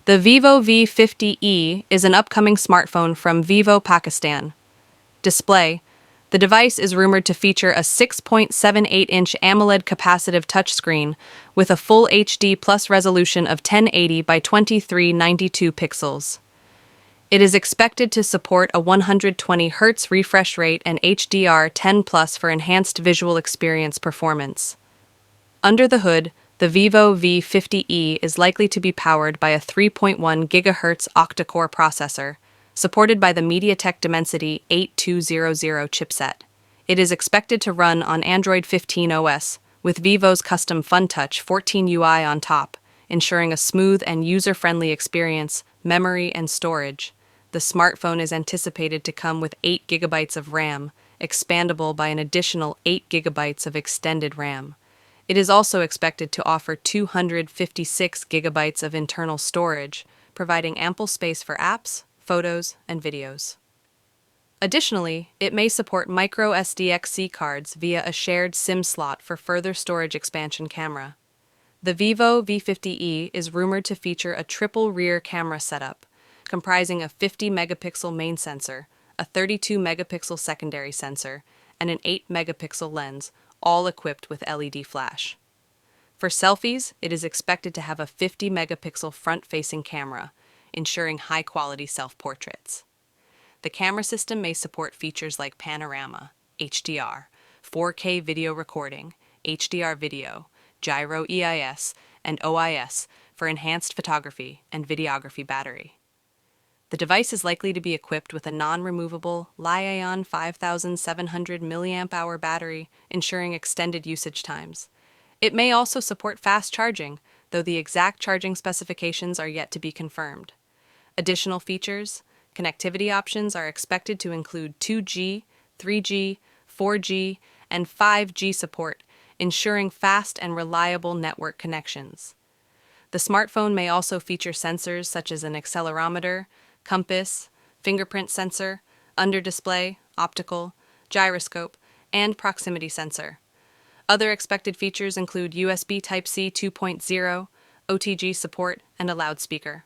The Vivo V50e is an upcoming smartphone from Vivo, Pakistan. Display. The device is rumored to feature a 6.78-inch AMOLED capacitive touchscreen with a full HD plus resolution of 1080 by 2392 pixels. It is expected to support a 120 Hz refresh rate and HDR10+ for enhanced visual experience performance. Under the hood, the Vivo V50e is likely to be powered by a 3.1 GHz octa-core processor, supported by the MediaTek Dimensity 8200 chipset. It is expected to run on Android 15 OS, with Vivo's custom FunTouch 14 UI on top, ensuring a smooth and user-friendly experience, memory, and storage. The smartphone is anticipated to come with 8 GB of RAM, expandable by an additional 8 GB of extended RAM. It is also expected to offer 256 GB of internal storage, providing ample space for apps, photos, and videos. Additionally, it may support micro SDXC cards via a shared SIM slot for further storage expansion camera. The Vivo V50e is rumored to feature a triple rear camera setup, comprising a 50-megapixel main sensor, a 32-megapixel secondary sensor, and an 8-megapixel lens, all equipped with LED flash. For selfies, it is expected to have a 50-megapixel front-facing camera, ensuring high-quality self-portraits. The camera system may support features like panorama, HDR, 4K video recording, HDR video, gyro EIS, and OIS for enhanced photography and videography battery. The device is likely to be equipped with a non-removable Li-ion 5700 mAh battery, ensuring extended usage times. It may also support fast charging, though the exact charging specifications are yet to be confirmed. Additional features, connectivity options are expected to include 2G, 3G, 4G, and 5G support, ensuring fast and reliable network connections. The smartphone may also feature sensors such as an accelerometer, compass, fingerprint sensor, under-display, optical, gyroscope, and proximity sensor. Other expected features include USB Type-C 2.0, OTG support, and a loudspeaker.